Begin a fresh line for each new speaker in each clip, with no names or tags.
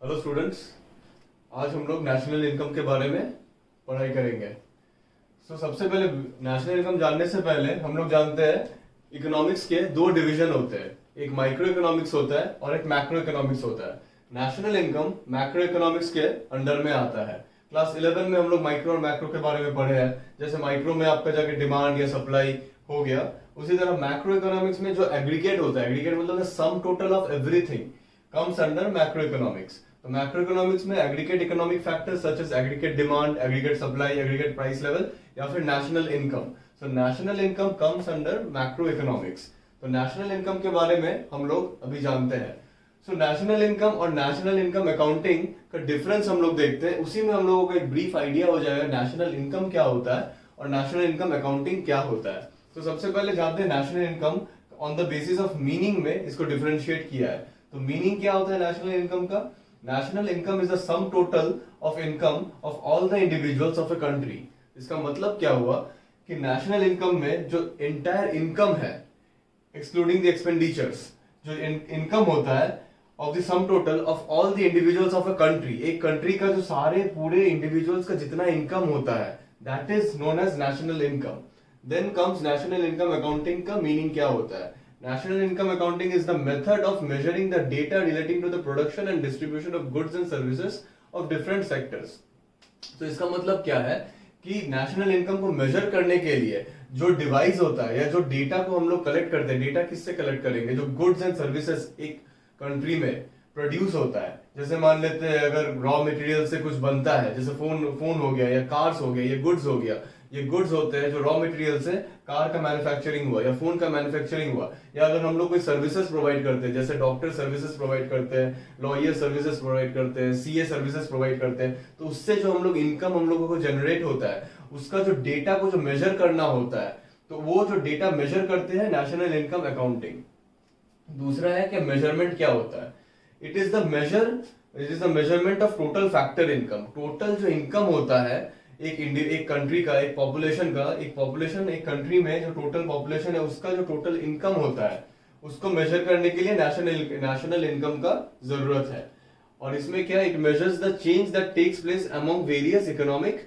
Hello students, आज हम लोग नेशनल इनकम के बारे में पढ़ाई करेंगे। सबसे पहले नेशनल इनकम जानने से पहले हम लोग जानते हैं इकोनॉमिक्स के दो डिवीजन होते हैं, एक माइक्रो इकोनॉमिक्स होता है और एक मैक्रो इकोनॉमिक्स होता है। नेशनल इनकम मैक्रो इकोनॉमिक्स के अंडर में आता है। क्लास 11 में हम लोग माइक्रो और मैक्रो के बारे में पढ़े हैं। जैसे माइक्रो में आपका जाके डिमांड या सप्लाई हो गया, उसी तरह मैक्रो इकोनॉमिक्स में जो एग्रीगेट होता है, एग्रीगेट मतलब sum total of everything comes under macroeconomics. तो macroeconomics में aggregate economic factors such as aggregate demand, aggregate supply, aggregate price level या फिर national income. So national income comes under macroeconomics. तो national income के बारे में हम लोग अभी जानते हैं। So national income और national income accounting का difference हम लोग देखते हैं। उसी में हम लोगों को एक brief idea हो जाएगा national income क्या होता है और national income accounting क्या होता है। तो सबसे पहले जानते हैं national income on the basis of meaning में इसको differentiate किया है। तो मीनिंग क्या होता है नेशनल इनकम का? National income is the sum total of income of all the individuals of a country. इसका मतलब क्या हुआ कि नेशनल इनकम में जो एंटायर इनकम है एक्सक्लूडिंग द एक्सपेंडिचर्स, जो इनकम होता है of the sum total of all the individuals of a country, एक कंट्री का जो सारे पूरे इंडिविजुअल्स का जितना इनकम होता है, that is known as national income. Then comes national income accounting का मीनिंग क्या होता है? National income accounting is the method of measuring the data relating to the production and distribution of goods and services of different sectors. तो इसका मतलब क्या है कि नेशनल इनकम को मेजर करने के लिए जो डिवाइस होता है या जो डेटा को हम लोग कलेक्ट करते हैं, डेटा किससे कलेक्ट करेंगे? जो गुड्स एंड सर्विसेज एक कंट्री में प्रोड्यूस होता है। जैसे मान लेते हैं अगर रॉ मटेरियल से कुछ बनता है, जैसे फोन हो गया या कार्स हो गया, ये गुड्स हो गया, ये गुड्स होते हैं जो रॉ मटेरियल से कार का मैन्युफैक्चरिंग हुआ या फोन का मैन्युफैक्चरिंग हुआ। या अगर हम लोग कोई सर्विसेज प्रोवाइड करते हैं, जैसे डॉक्टर सर्विसेज प्रोवाइड करते हैं, लॉयर सर्विसेज प्रोवाइड करते हैं, सीए सर्विसेज प्रोवाइड करते हैं, तो उससे जो हम लोग इनकम हम लोगों को जनरेट होता है, उसका जो डेटा को जो मेजर करना होता है, तो वो जो डेटा मेजर करते हैं नेशनल इनकम अकाउंटिंग। दूसरा है कि मेजरमेंट क्या होता है? It is the measurement of total factor income. Total जो इनकम होता है एक कंट्री का, एक पॉपुलेशन एक कंट्री में जो टोटल पॉपुलेशन है उसका जो टोटल इनकम होता है, उसको मेजर करने के लिए नेशनल इनकम का जरूरत है। और इसमें क्या, it measures the change that takes place among various economic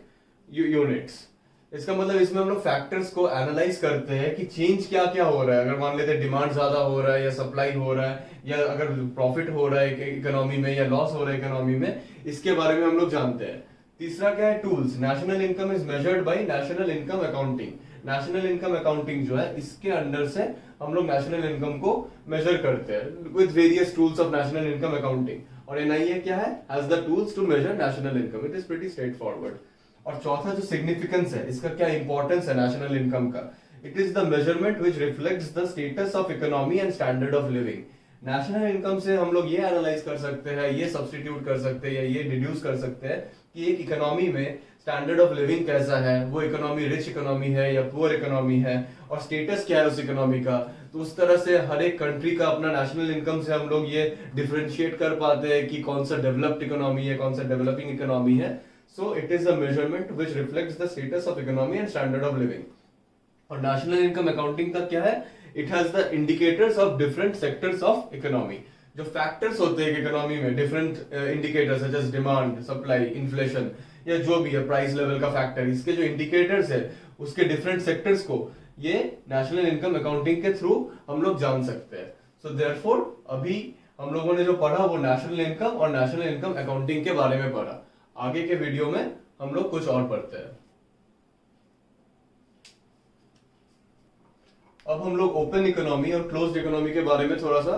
units. इसका मतलब इसमें हम लोग फैक्टर्स को एनालाइज करते हैं कि चेंज क्या क्या हो रहा है। अगर मान लेते हैं डिमांड ज्यादा हो रहा है या सप्लाई हो रहा है, या अगर प्रॉफिट हो रहा है इकोनॉमी में या लॉस हो रहा है इकोनॉमी में, इसके बारे में हम लोग जानते हैं। तीसरा क्या है? Tools. National income is measured by national income accounting. National income accounting जो है, इसके अंडर से हम लोग नेशनल इनकम को मेजर करते हैं with various tools of national income accounting. और एनआईए क्या है? Has the tools to measure national income. It is pretty straightforward. और चौथा जो सिग्निफिकेंस है, इसका क्या इंपॉर्टेंस है नेशनल इनकम का? It is the measurement which reflects the status of economy and standard of living. National income से हम लोग ये एनालाइज कर सकते हैं, ये सब्स्टिट्यूट कर सकते हैं या ये डिड्यूस कर सकते हैं कि एक इकोनॉमी में स्टैंडर्ड ऑफ लिविंग कैसा है, वो इकोनॉमी रिच इकोनॉमी है या पुअर इकोनॉमी है, और स्टेटस क्या है उस इकोनॉमी का। तो उस तरह से हर एक कंट्री का अपना नेशनल इनकम से हम लोग ये डिफरेंशिएट कर पाते हैं कि कौन सा डेवलप्ड इकोनॉमी है, कौन सा डेवलपिंग इकोनॉमी है। So it is a measurement which reflects the status of economy and standard of living. और नेशनल इनकम अकाउंटिंग का क्या है? It has the indicators of different sectors of economy. जो factors होते हैं इकोनॉमी में, different indicators such as demand, supply, inflation या जो भी है प्राइस लेवल का फैक्टर, इसके जो इंडिकेटर्स है उसके डिफरेंट सेक्टर्स को ये नेशनल इनकम अकाउंटिंग के थ्रू हम लोग जान सकते हैं। सो देयरफॉर अभी हम लोगों ने जो पढ़ा वो नेशनल इनकम और नेशनल इनकम अकाउंटिंग के बारे में पढ़ा। आगे के वीडियो में हम लोग कुछ और पढ़ते हैं। अब हम लोग ओपन इकोनॉमी और क्लोज्ड इकोनॉमी के बारे में थोड़ा सा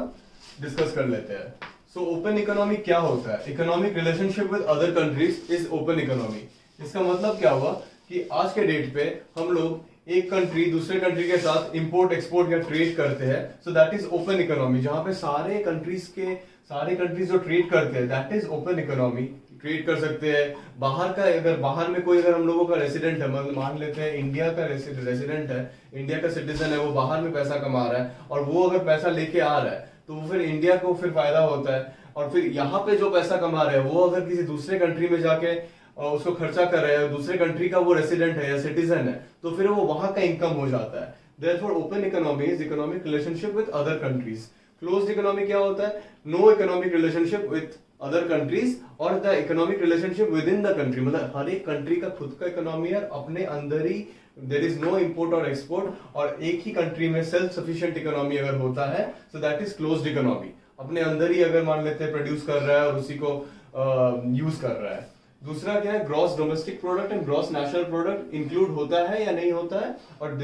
डिस्कस कर लेते हैं। सो ओपन इकोनॉमी क्या होता है? Economic relationship with other countries is open economy. इसका मतलब क्या हुआ कि आज के डेट पे हम लोग एक कंट्री दूसरे कंट्री के साथ इंपोर्ट एक्सपोर्ट या ट्रेड करते हैं, so that is open economy. जहां पे सारे कंट्रीज जो ट्रेड करते हैं, that is open economy. Trade कर सकते हैं बाहर का, अगर बाहर में कोई अगर हम लोगों का रेसिडेंट है, मान लेते हैं इंडिया का रेसिडेंट है, इंडिया का सिटीजन है, वो बाहर में पैसा कमा रहा है और वो अगर पैसा लेके आ रहा है तो वो फिर इंडिया को फिर फायदा होता है। और फिर यहाँ पे जो पैसा कमा रहे हैं वो अगर किसी दूसरे कंट्री में जाके उसको खर्चा कर रहे हैं, दूसरे कंट्री का वो रेसिडेंट है या सिटीजन है, तो फिर वो वहां का इनकम हो जाता है। Therefore open economy is economic relationship with other countries. Closed economy क्या होता है? No economic relationship with other countries और the economic relationship within the country, मतलब हर एक कंट्री का खुद का इकोनॉमी है, अपने अंदर ही देयर इज नो इंपोर्ट और एक्सपोर्ट, और एक ही कंट्री में सेल्फ सफिशिएंट इकोनॉमी अगर होता है so that is closed economy. अपने अंदर ही अगर मान लेते हैं प्रोड्यूस कर रहा है और उसी को यूज कर रहा है। दूसरा क्या है, gross domestic product and gross national product include होता है या नहीं होता है, और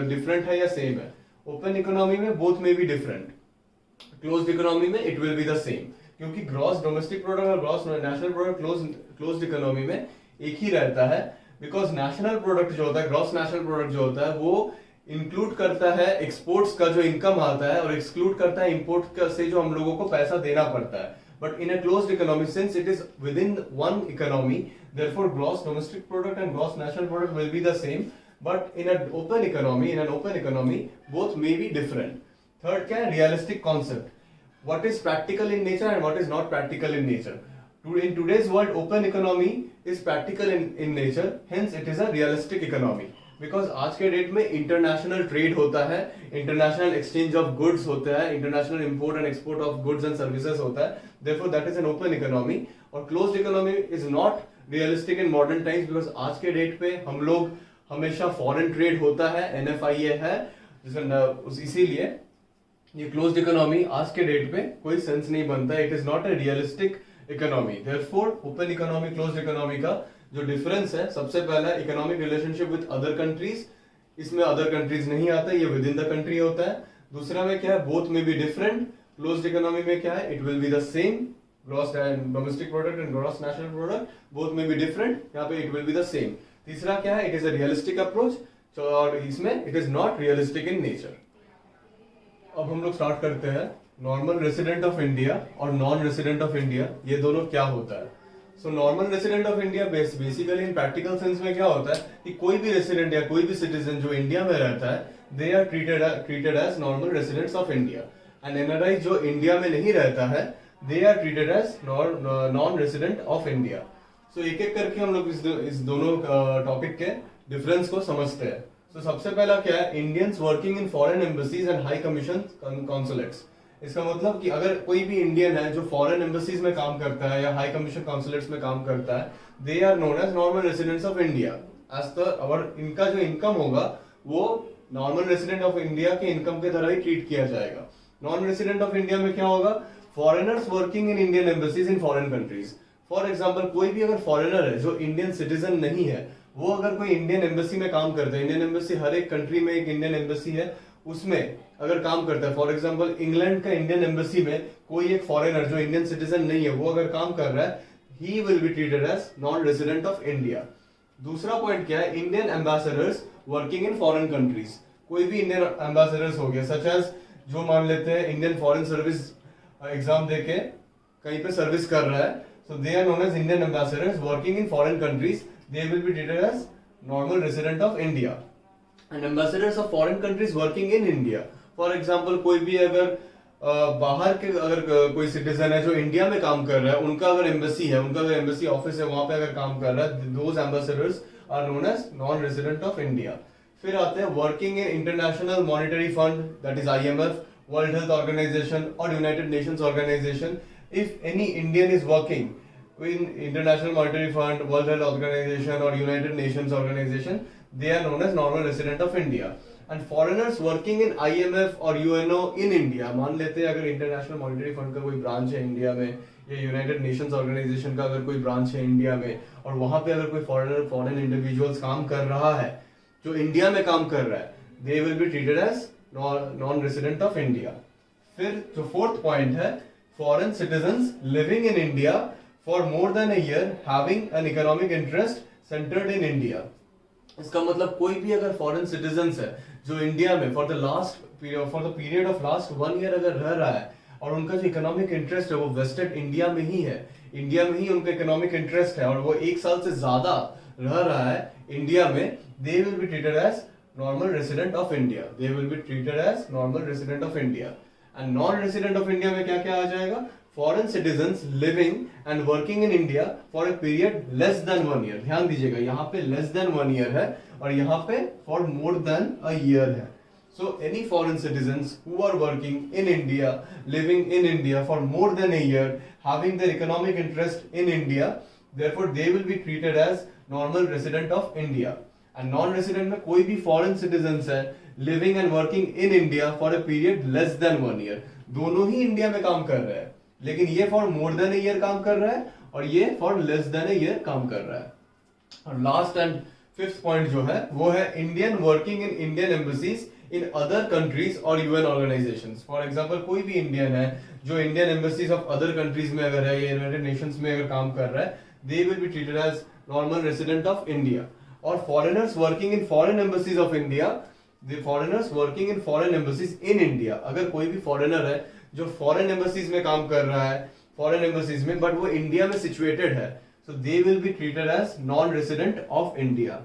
डिफरेंट है या सेम है। ओपन इकोनॉमी में बोथ में भी डिफरेंट, क्लोज्ड इकोनॉमी में it will be the same, क्योंकि ग्रॉस डोमेस्टिक प्रोडक्ट और gross national product closed economy में एक ही रहता है, बिकॉज नेशनल प्रोडक्ट जो होता है, ग्रॉस नेशनल प्रोडक्ट जो होता है वो इंक्लूड करता है एक्सपोर्ट्स का जो इनकम आता है और एक्सक्लूड करता है इंपोर्ट से जो हम लोगों को पैसा देना पड़ता है। But in a closed economy, since it is within one economy, therefore gross domestic product and gross national product will be the same. But in an open economy, both may be different. Third, क्या है, realistic concept. What is practical in nature and what is not practical in nature. In today's world, open economy is practical in nature. Hence, it is a realistic economy. Because आज के date में international trade होता है, international exchange of goods होता है, international import and export of goods and services होता है, therefore that is an open economy. और closed economy is not realistic in modern times, because आज के डेट पे हम लोग हमेशा फॉरेन ट्रेड होता है, NFIA है, इसीलिए ये क्लोज्ड इकोनॉमी आज के डेट पे कोई सेंस नहीं बनता, it is not a realistic economy. Therefore open economy closed economy का जो डिफरेंस है, सबसे पहला economic relationship with other countries, इसमें अदर कंट्रीज नहीं आता, ये विद इन द कंट्री होता है। दूसरा में क्या है, बोथ में बी डिफरेंट। क्लोज्ड इकोनॉमी में क्या है, it will be the same, gross domestic product and gross national product both में बी डिफरेंट, यहाँ पे it will be the same. तीसरा क्या है, it is a realistic approach, और इसमें it is not realistic in nature. अब हम लोग स्टार्ट करते हैं, नॉर्मल रेसिडेंट ऑफ इंडिया और नॉन रेसिडेंट ऑफ इंडिया, ये दोनों क्या होता है। So normal resident of India basically in practical sense में क्या होता है कि कोई भी रेसिडेंट या कोई भी सिटीजन जो इंडिया में रहता है, they are treated as normal residents of India. And NRI जो इंडिया में नहीं रहता है, they are treated as non resident of India. So एक एक करके हम लोग इस दोनों टॉपिक के डिफरेंस को समझते हैं। सो सबसे पहला क्या है, Indians working in foreign embassies and high commission consulates. इसका मतलब कि अगर कोई भी इंडियन है जो फॉरेन एम्बेसीज में काम करता है या हाई कमीशन कॉन्सुलेट्स में काम करता है, they are known as normal residents of India as per, और इनका जो इनकम होगा वो नॉर्मल रेसिडेंट ऑफ इंडिया के इनकम के तरह ही ट्रीट किया जाएगा। नॉन रेसिडेंट ऑफ इंडिया में क्या होगा, foreigners working in Indian embassies in foreign countries. For example, कोई भी अगर फॉरेनर है जो इंडियन सिटीजन नहीं है, वो अगर कोई इंडियन एम्बेसी में काम करता है, इंडियन एम्बेसी हर एक कंट्री में एक इंडियन एम्बेसी है, उसमें अगर काम करता है, फॉर एग्जांपल इंग्लैंड का इंडियन एम्बेसी में कोई एक फॉरेनर जो इंडियन सिटीजन नहीं है वो अगर काम कर रहा है, he will be treated as non resident of India. दूसरा पॉइंट क्या है, Indian ambassadors working in foreign countries. कोई भी इंडियन एम्बेसडर्स हो गया, सच एज जो मान लेते हैं इंडियन फॉरेन सर्विस एग्जाम देके कहीं पे सर्विस कर रहा है, so they are known as Indian ambassadors working in foreign countries, they will be treated as normal resident of India. And ambassadors of foreign countries working in India, for example कोई भी अगर बाहर के अगर कोई सिटीजन है जो India में काम कर रहा है, उनका अगर एम्बेसी है, उनका अगर एम्बेसी ऑफिस है, वहां पे अगर काम कर रहा है, those ambassadors are known as non resident of India. फिर आते हैं working in international monetary fund, that is IMF, world health organisation और united nations organisation. If any Indian is working in International Monetary Fund, World Health Organization or United Nations Organization, they are known as normal resident of India. And foreigners working in IMF or UNO in India, मान लेते हैं अगर International Monetary Fund का कोई branch है India में, या United Nations Organization का अगर कोई ब्रांच है इंडिया में, और वहां पे अगर कोई फॉरेन इंडिविजुअल्स काम कर रहा है जो इंडिया में काम कर रहा है, they will be treated as non resident of India. फिर जो फोर्थ पॉइंट है, foreign citizens living in India for more than a year having an economic interest centered in India. इसका मतलब कोई भी अगर फॉरेन सिटीजन्स है जो इंडिया में for the period of last 1 year अगर रह रहा है, और उनका जो इकोनॉमिक इंटरेस्ट है वो वेस्टेड इंडिया में ही है, इंडिया में ही उनका इकोनॉमिक इंटरेस्ट है, और वो 1 साल से ज्यादा रह रहा है इंडिया में, they will be treated as normal resident of India, they will be treated as normal resident of India. And non resident of India में क्या क्या आ जाएगा, foreign citizens living and working in India for a period less than 1 year. ध्यान दीजिएगा, यहाँ पे less than 1 year है और यहाँ पे for more than a year है। So any foreign citizens who are working in India, living in India for more than a year, having their economic interest in India, therefore they will be treated as normal resident of India. And non-resident में कोई भी foreign citizens है living and working in India for a period less than 1 year, दोनों ही India में काम कर रहे हैं, लेकिन ये for more than a year काम कर रहा है और ये for less than a year काम कर रहा है. और लास्ट एंड फिफ्थ पॉइंट जो है वो है Indian working in Indian embassies in other countries और यूएन ऑर्गेनाइजेशंस. फॉर एग्जांपल कोई भी इंडियन है जो Indian embassies of other countries में अगर है या यूनाइटेड नेशंस में अगर काम कर रहा है, they will be treated as normal resident of India. और foreigners working in foreign embassies of India, the foreigners working in foreign embassies in India, अगर कोई भी फॉरेनर है जो फॉरेन एम्बेसीज में काम कर रहा है, फॉरेन एम्बेसीज में, बट वो इंडिया में सिचुएटेड है, so they will be treated as non-resident of India.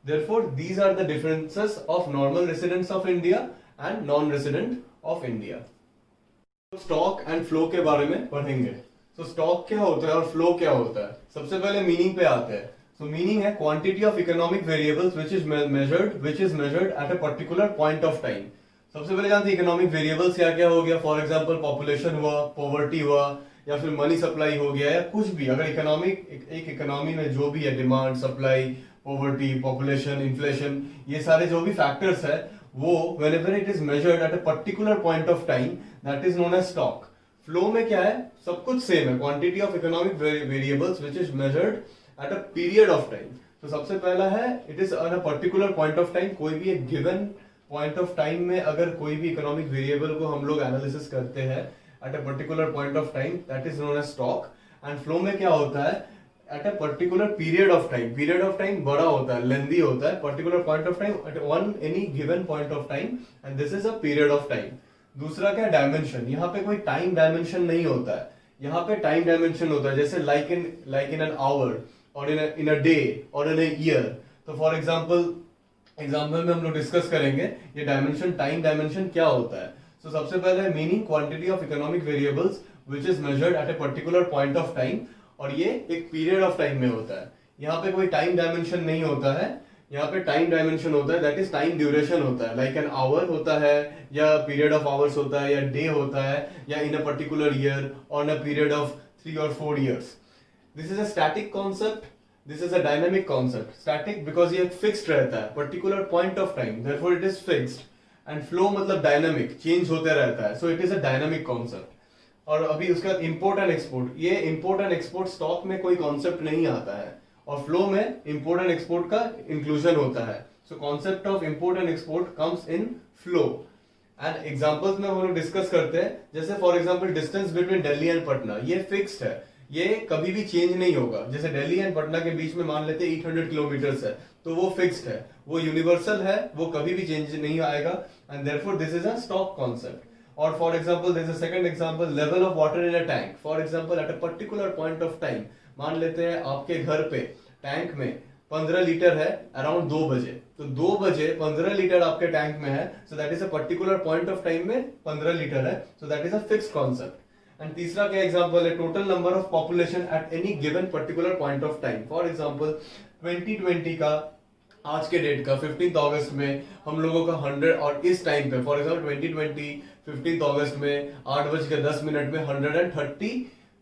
Therefore, these are the differences of normal residents of India and non-resident of India. Stock and flow के बारे में पढ़ेंगे. तो stock क्या होता है और फ्लो क्या होता है. सबसे पहले मीनिंग पे आते हैं. So मीनिंग है quantity of economic variables which is measured at a particular point of time. सबसे पहले जानते हैं इकोनॉमिक वेरिएबल्स क्या क्या हो गया. फॉर एग्जांपल पॉपुलेशन हुआ, पॉवर्टी हुआ, या फिर मनी सप्लाई हो गया, या कुछ भी. अगर एक इकोनॉमी में जो भी है, demand, supply, poverty, population, inflation, ये सारे जो भी फैक्टर्स है, वो whenever it is measured at a particular point of time, that is known as stock. Flow में क्या है, सब कुछ सेम है. Quantity of economic variables which is measured at a period of time. तो सबसे पहला है it is on a particular point of time. कोई भी एक गिवन पॉइंट ऑफ टाइम में अगर कोई भी इकोनॉमिक वेरिएबल को हम लोग एनालिसिस करते हैं at a particular point of time, that is known as stock. And flow में क्या होता है, at a particular period of time. Period of time बड़ा होता है, lengthy होता है. Particular point of time at any given point of time, and this is a period of time. दूसरा क्या है, डायमेंशन. यहाँ पे कोई टाइम डायमेंशन नहीं होता है, यहाँ पे टाइम डायमेंशन होता है, जैसे like in an hour or in a day or in a year. तो फॉर एग्जाम्पल में हम लोग डिस्कस करेंगे ये डायमेंशन, टाइम डायमेंशन क्या होता है. So सबसे पहले meaning quantity of economic variables which is measured at a particular point of time, और ये एक पीरियड ऑफ टाइम में होता है. यहाँ पे कोई टाइम डायमेंशन नहीं होता है, यहाँ पे टाइम डायमेंशन होता है, दैट इज टाइम ड्यूरेशन होता है. लाइक एन आवर होता है, या पीरियड ऑफ आवर्स होता है, या डे होता है, या इन अ पर्टिकुलर ईयर और in a period of 3 or 4 years. This is a static concept, this is a dynamic concept. Static because ये फिक्स्ड रहता है, particular point of time, therefore it is fixed. And flow मतलब dynamic, change होते रहता है, so it is a dynamic concept. और अभी उसका इंपोर्ट एंड एक्सपोर्ट, ये इंपोर्ट एंड एक्सपोर्ट स्टॉक में कोई कॉन्सेप्ट नहीं आता है, और फ्लो में इंपोर्ट एंड एक्सपोर्ट का इंक्लूजन होता है. So concept of import and export comes in flow. And examples में हम लोग डिस्कस करते हैं, जैसे for example distance between Delhi and Patna, ये फिक्स्ड है, ये कभी भी चेंज नहीं होगा. जैसे दिल्ली एंड पटना के बीच में मान लेते 800 किलोमीटर है, तो वो फिक्स्ड है, वो यूनिवर्सल है, वो कभी भी चेंज नहीं आएगा. And therefore this is a stock concept. और for example there is a second example, level of water in a tank. For example at a particular point of time, मान लेते हैं आपके घर पे टैंक में 15 लीटर है अराउंड 2 बजे, तो 2 बजे 15 लीटर आपके टैंक में है, so that is a particular point of time में 15 लीटर है, so that is a fixed concept. And तीसरा क्या एग्जांपल है, total number of population at any given particular point of time. For example 2020 का, आज के डेट का 15 अगस्त में हम लोगों का 100, और इस टाइम पे फॉर एग्जांपल 2020 15 अगस्त में 8:10 में 130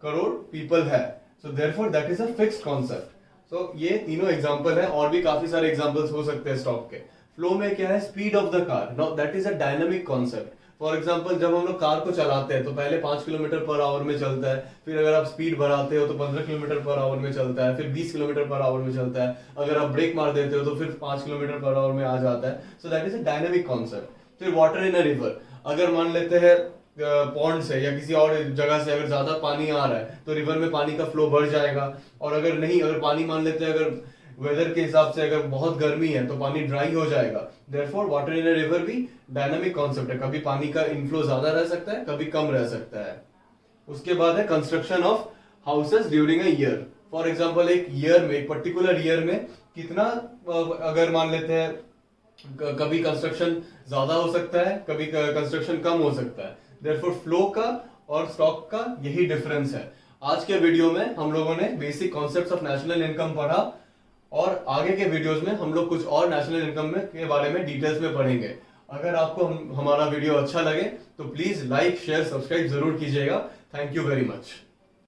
करोड़ पीपल है. So therefore that is a fixed concept. So ये तीनों एग्जांपल है, और भी काफी सारे एग्जांपल्स हो सकते हैं स्टॉक के. फ्लो में क्या है, speed of the car, now that is a dynamic concept. For example जब हम लोग कार को चलाते हैं तो पहले 5 किलोमीटर पर आवर में चलता है, फिर अगर आप स्पीड बढ़ाते हो तो 15 किलोमीटर पर आवर में चलता है, फिर 20 किलोमीटर पर आवर में चलता है, अगर आप ब्रेक मार देते हो तो फिर 5 किलोमीटर पर आवर में आ जाता है. So that is a dynamic concept. फिर वाटर इन अ रिवर, अगर मान लेते हैं पॉन्ड से या किसी और जगह से अगर ज्यादा पानी आ रहा है तो रिवर में पानी का फ्लो बढ़ जाएगा, और अगर नहीं, अगर पानी मान लेते हैं अगर वेदर के हिसाब से अगर बहुत गर्मी है तो पानी ड्राई हो जाएगा. Therefore water in a river भी डायनामिक कॉन्सेप्ट है, कभी पानी का इनफ्लो ज्यादा रह सकता है, कभी कम रह सकता है. उसके बाद है construction of houses during a year. For example एक ईयर में, एक पर्टिकुलर ईयर में कितना, अगर मान लेते हैं कभी कंस्ट्रक्शन ज्यादा हो सकता है, कभी कंस्ट्रक्शन कम हो सकता है. देयरफॉर फ्लो का और स्टॉक का यही डिफरेंस है. आज के वीडियो में हम लोगों ने basic concepts of national income पढ़ा, और आगे के वीडियोस में हम लोग कुछ और नेशनल इनकम में के बारे में डिटेल्स में पढ़ेंगे. अगर आपको हमारा वीडियो अच्छा लगे तो प्लीज लाइक शेयर सब्सक्राइब जरूर कीजिएगा। Thank you very much.